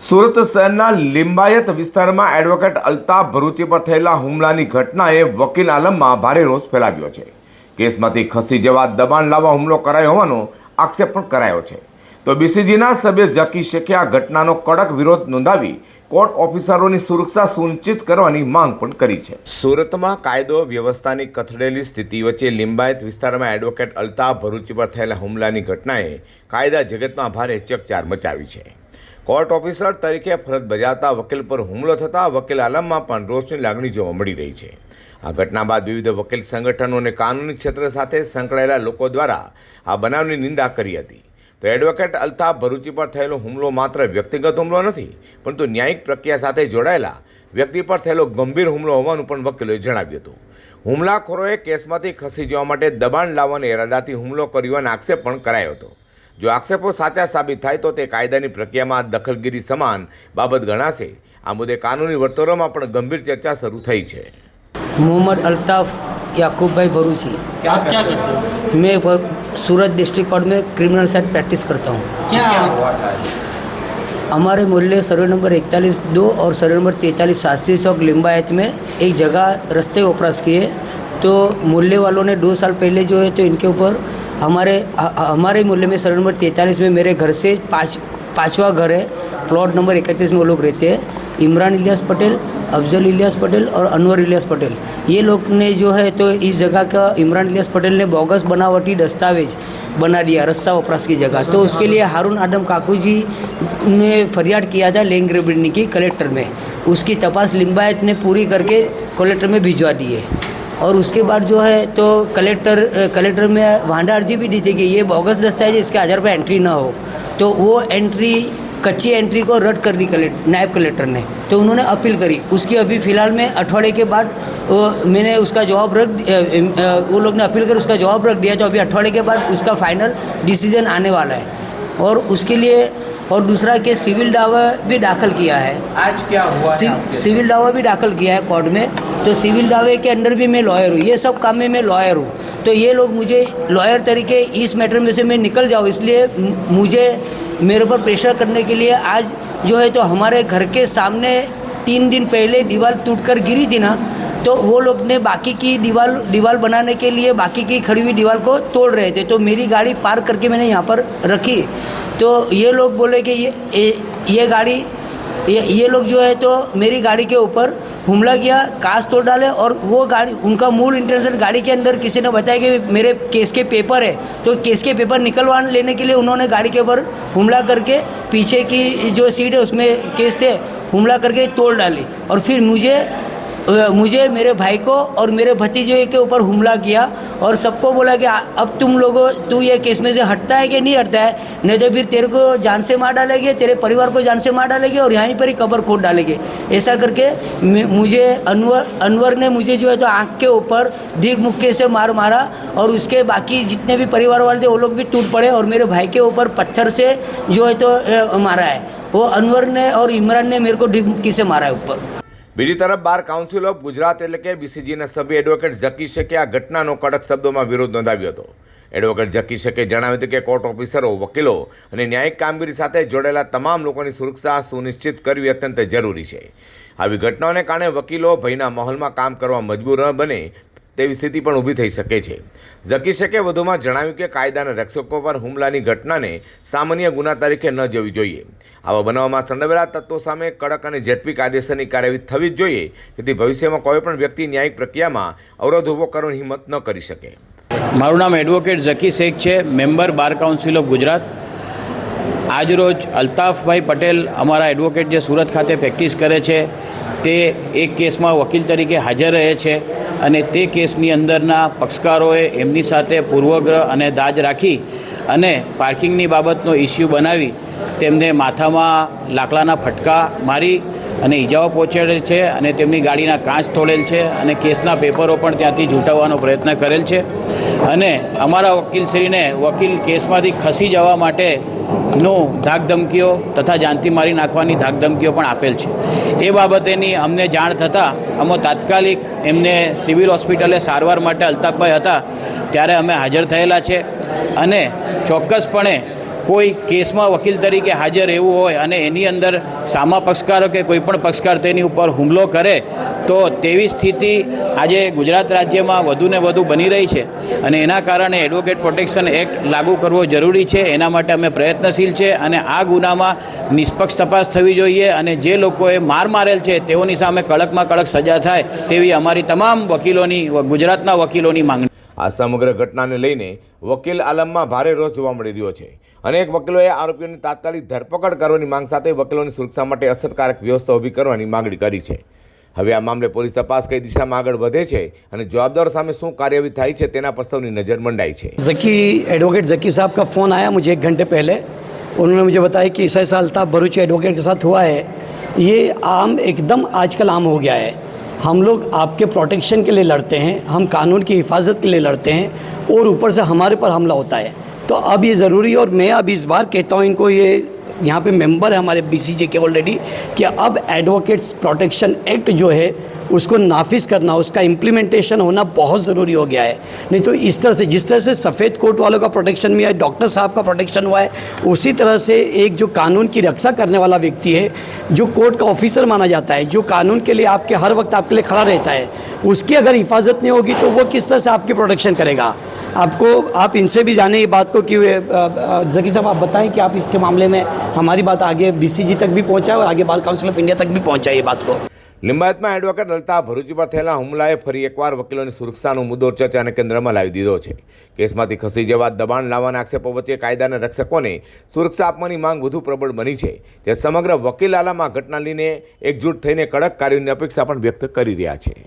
સુરત શહેરના લિંબાયત વિસ્તારમાં એડવોકેટ અલ્તાફ ભરૂચી પર થયેલા હુમલાની ઘટનાએ વકીલ આલમમાં ભારે રોષ ફેલાવ્યો છે। કેસમાંથી ખસી જવા દબાણ લાવવા હુમલો કરાયો હોવાનો આક્ષેપ પણ કરાયો છે। તો બીસીજીના સભ્ય ઝકી શેખે આ ઘટનાનો કડક વિરોધ નોંધાવી કોર્ટ ઓફિસરોની સુરક્ષા સુનિશ્ચિત કરવાની માંગ પણ કરી છે। સુરતમાં કાયદો વ્યવસ્થાની કથળેલી સ્થિતિ વચ્ચે લિંબાયત વિસ્તારમાં એડવોકેટ અલ્તાફ ભરૂચી પર થયેલા હુમલાની ઘટનાએ કાયદા જગતમાં ભારે ચકચાર મચાવી છે। કોર્ટ ઓફિસર તરીકે ફરજ બજાવતા વકીલ પર હુમલો થતાં વકીલ આલમમાં પણ રોષની લાગણી જોવા મળી રહી છે। આ ઘટના બાદ વિવિધ વકીલ સંગઠનો અને કાનૂની ક્ષેત્ર સાથે સંકળાયેલા લોકો દ્વારા આ બનાવની નિંદા કરી હતી। તો એડવોકેટ અલ્તાફ ભરૂચી પર થયેલો હુમલો માત્ર વ્યક્તિગત હુમલો નથી, પરંતુ ન્યાયિક પ્રક્રિયા સાથે જોડાયેલા વ્યક્તિ પર થયેલો ગંભીર હુમલો હોવાનું પણ વકીલોએ જણાવ્યું હતું। હુમલાખોરોએ કેસમાંથી ખસી જવા માટે દબાણ લાવવાના ઇરાદાથી હુમલો કર્યોનો આક્ષેપ પણ કરાયો હતો। જો આક્ષેપો સાચા સાબિત થાય તો તે કાયદાની પ્રક્રિયામાં દખલગીરી સમાન બાબત ગણાશે। આ મુદ્દે કાનૂની વર્તુળોમાં પણ ગંભીર ચર્ચા શરૂ થઈ છે। मोहम्मद अल्ताफ़ याकूब भाई भरूची। क्या क्या करते हो? मैं सूरत डिस्ट्रिक्ट कोर्ट में क्रिमिनल साइड प्रैक्टिस करता हूँ। क्या हुआ था? हमारे मोहल्ले सर्वे नंबर 41-2 और सर्वे नंबर 43 शास्त्री चौक लिंबायत में एक जगह रस्ते उपरास किए, तो मोहल्ले वालों ने 2 साल पहले जो है तो इनके ऊपर हमारे मोहल्ले में सर्वे नंबर 43 में मेरे घर से पाँचवा घर है, प्लॉट नंबर 31 में वो लोग रहते हैं। इमरान इलियास पटेल, अफजल इलियास पटेल और अनवर इलियास पटेल, ये लोग ने जो है तो इस जगह का इमरान इलियास पटेल ने बोगस बनावटी दस्तावेज बना दिया रास्ता वपरास की जगह। तो उसके लिए हारून आदम काकू जी ने फरियाद किया था लैंड ग्रेबिंग की कलेक्टर में। उसकी तपास लिंबायत ने पूरी करके कलेक्टर में भिजवा दी है। और उसके बाद जो है तो कलेक्टर में वांडा अर्जी भी दी थी कि ये बोगस दस्तावेज इसके आधार पर एंट्री ना हो, तो वो एंट्री कच्ची एंट्री को रद्द कर दी नायब कलेक्टर ने। तो उन्होंने अपील करी। उसकी अभी फ़िलहाल में अठवाडिये के बाद मैंने उसका जवाब वो लोग ने अपील कर उसका जवाब रख दिया। तो अभी अठवाडिये के बाद उसका फाइनल डिसीजन आने वाला है। और उसके लिए और दूसरा केस सिविल दावा भी दाखिल किया है। आज क्या हुआ? सिविल दावा भी दाखिल किया है कोर्ट में। तो सिविल दावे के अंदर भी मैं लॉयर हूँ, ये सब काम में मैं लॉयर हूँ। तो ये लोग मुझे लॉयर तरीके इस मैटर में से मैं निकल जाऊँ, इसलिए मुझे मेरे पर प्रेशर करने के लिए आज जो है तो हमारे घर के सामने 3 दिन पहले दीवार टूटकर गिरी थी ना, तो वो लोग ने बाकी की दीवार बनाने के लिए बाकी की खड़ी हुई दीवार को तोड़ रहे थे। तो मेरी गाड़ी पार्क करके मैंने यहाँ पर रखी, तो ये लोग बोले कि ये गाड़ी ये लोग जो है तो मेरी गाड़ी के ऊपर हमला किया, कांच तोड़ डाले। और वो गाड़ी उनका मूल इंटेंशन गाड़ी के अंदर किसी ने बताया कि मेरे केस के पेपर है, तो केस के पेपर निकलवा लेने के लिए उन्होंने गाड़ी के ऊपर हमला करके पीछे की जो सीट है उसमें केस थे हमला करके तोड़ डाली। और फिर मुझे मेरे भाई को और मेरे भतीजे के ऊपर हमला किया और सबको बोला कि अब तू ये केस में से हटता है कि नहीं हटता है, नहीं तो फिर तेरे को जान से मार डालेंगे, तेरे परिवार को जान से मार डालेंगे और यहीं पर ही कब्र खोद डालेंगे। ऐसा करके मुझे अनवर ने मुझे जो है तो आँख के ऊपर दीग मुक्के से मारा और उसके बाकी जितने भी परिवार वाले थे वो लोग भी टूट पड़े और मेरे भाई के ऊपर पत्थर से जो है तो मारा है। वो अनवर ने और इमरान ने मेरे को दीग मुक्की से मारा है ऊपर। બીજી તરફ બાર કાઉન્સિલ ઓફ ગુજરાત એટલે કે બીસીજીના સભ્ય એડવોકેટ ઝકી શેખે આ ઘટનાનો કડક શબ્દોમાં વિરોધ નોંધાવ્યો હતો। એડવોકેટ ઝકી શેખે જણાવ્યું હતું કે કોર્ટ ઓફિસરો, વકીલો અને ન્યાયિક કામગીરી સાથે જોડાયેલા તમામ લોકોની સુરક્ષા સુનિશ્ચિત કરવી અત્યંત જરૂરી છે। આવી ઘટનાઓને કારણે વકીલો ભયના માહોલમાં કામ કરવા મજબૂર ન બને તેવી સ્થિતિ પણ ઊભી થઈ શકે છે। ઝકી શેખે વધુમાં જણાવ્યું કે કાયદાના રક્ષકો પર હુમલાની ઘટનાને સામાન્ય ગુના તરીકે ન જોવી જોઈએ। આવા બનાવમાં સંડોવાયેલા તત્વો સામે કડક અને ઝડપી કાયદેસરની કાર્યવાહી થવી જ જોઈએ, જેથી ભવિષ્યમાં કોઈપણ વ્યક્તિ ન્યાયિક પ્રક્રિયામાં અવરોધ ઊભો કરવાની હિંમત ન કરી શકે। મારું નામ એડવોકેટ ઝકી શેખ છે, member bar council of Gujarat. આજરોજ અલ્તાફભાઈ પટેલ અમારા એડવોકેટ જે સુરત ખાતે પ્રેક્ટિસ કરે છે તે એક કેસમાં વકીલ તરીકે હાજર રહે છે અને તે કેસની અંદરના પક્ષકારોએ એમની સાથે પૂર્વગ્રહ અને દાજ રાખી અને પાર્કિંગની બાબતનો ઇસ્યુ બનાવી તેમને માથામાં લાકડાના ફટકા મારી અને ઈજાઓ પહોંચાડે છે અને તેમની ગાડીના કાચ તોડેલ છે અને કેસના પેપરો પણ ત્યાંથી ઝૂંટાવવાનો પ્રયત્ન કરેલ છે અને અમારા વકીલશ્રીને વકીલ કેસમાંથી ખસી જવા માટેનું ધાકધમકીઓ તથા જાનથી મારી નાખવાની ધાકધમકીઓ પણ આપેલ છે। એ બાબતેની અમને જાણ થતાં અમે તાત્કાલિક એમને સિવિલ હોસ્પિટલે સારવાર માટે અલ્તાફભાઈ હતા ત્યારે અમે હાજર થયેલા છે અને ચોક્કસપણે કોઈ કેસમાં વકીલ તરીકે હાજર રહેવું હોય અને એની અંદર સામા પક્ષકારો કે કોઈ પણ પક્ષકાર તેની ઉપર હુમલો કરે તો તેવી સ્થિતિ આજે ગુજરાત રાજ્યમાં વધુને વધુ બની રહી છે અને એના કારણે એડવોકેટ પ્રોટેક્શન એક્ટ લાગુ કરવો જરૂરી છે. એના માટે અમે પ્રયત્નશીલ છે અને આ ગુનામાં નિષ્પક્ષ તપાસ થવી જોઈએ અને જે લોકોએ માર મારેલ છે તેઓની સામે કડકમાં કડક સજા થાય તેવી અમારી તમામ વકીલોની, ગુજરાતના વકીલોની માંગણી. આ સમગ્ર ઘટનાને લઈને વકીલ આલમમાં ભારે રોષ જોવા મળી રહ્યો છે. અનેક વકીલોએ આરોપીઓની તાત્કાલિક ધરપકડ કરવાની માંગ સાથે વકીલોની સુરક્ષા માટે અસરકારક વ્યવસ્થા ઊભી કરવાની માંગણી કરી છે. હવે આ મામલે પોલીસ તપાસ કઈ દિશામાં આગળ વધે છે અને જવાબદારો સામે શું કાર્યવાહી થાય છે तेना पर सबकी नज़र मंडाई है. एडवोकेट जकी साहब का फ़ोन आया मुझे 1 घंटे पहले. उन्होंने मुझे बताया कि ऐसा अल्ताफ भरूची एडवोकेट के साथ हुआ है. ये आम एकदम आजकल आम हो गया है. हम लोग आपके प्रोटेक्शन के लिए लड़ते हैं, हम कानून की हिफाजत के लिए लड़ते हैं और ऊपर से हमारे पर हमला होता है. तो अब ये ज़रूरी है और मैं अब इस बार कहता हूँ इनको, ये यहाँ पे मेंबर है हमारे BCJ के ऑलरेडी, कि अब एडवोकेट्स प्रोटेक्शन एक्ट जो है उसको नाफिज करना, उसका इम्प्लीमेंटेशन होना बहुत ज़रूरी हो गया है. नहीं तो इस तरह से, जिस तरह से सफ़ेद कोट वालों का प्रोटेक्शन में है, डॉक्टर साहब का प्रोटेक्शन हुआ है, उसी तरह से एक जो कानून की रक्षा करने वाला व्यक्ति है, जो कोर्ट का ऑफिसर माना जाता है, जो कानून के लिए आपके हर वक्त आपके लिए खड़ा रहता है, उसकी अगर हिफाजत नहीं होगी तो वो किस तरह से आपकी प्रोटेक्शन करेगा. आपको, आप इनसे भी जाने ये बात को कि जकी साहब आप बताएं कि आप इसके मामले में हमारी बात आगे BCG तक भी पहुंचाए और आगे बार काउंसिल ऑफ इंडिया तक भी पहुंचाए ये बात को. लिंबायतમાં એડવોકેટ અલ્તાફ ભરૂચી પર થયેલા હુમલાએ ફરી એકવાર વકીલોની સુરક્ષાનો મુદ્દો ચર્ચાના કેન્દ્રમાં લાવી દીધો છે. કેસમાંથી ખસી જવા, દબાણ લાવવાના આક્ષેપો વચ્ચે કાયદાના રક્ષકોને સુરક્ષા આપવાની માંગ વધુ પ્રબળ બની છે. તે સમગ્ર વકીલ આલમ આ ઘટના લઈને એકજૂટ થઈને કડક કાર્યની અપેક્ષા પણ વ્યક્ત કરી રહ્યા છે.